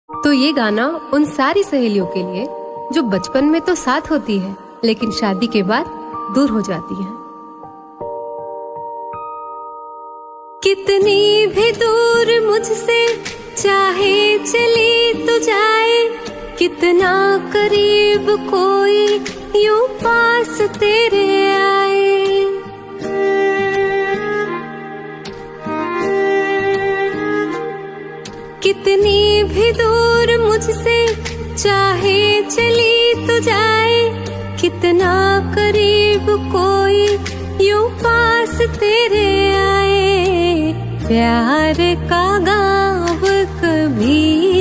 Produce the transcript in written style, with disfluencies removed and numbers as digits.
तो ये गाना उन सारी सहेलियों के लिए जो बचपन में तो साथ होती है लेकिन शादी के बाद दूर हो जाती हैं। कितनी भी दूर मुझसे चाहे चली तो जाए, कितना करीब कोई यूं पास तेरे आए। कितनी भी दूर मुझसे चाहे चली तो जाए, कितना करीब कोई यूं पास तेरे आए। प्यार का गाँव कभी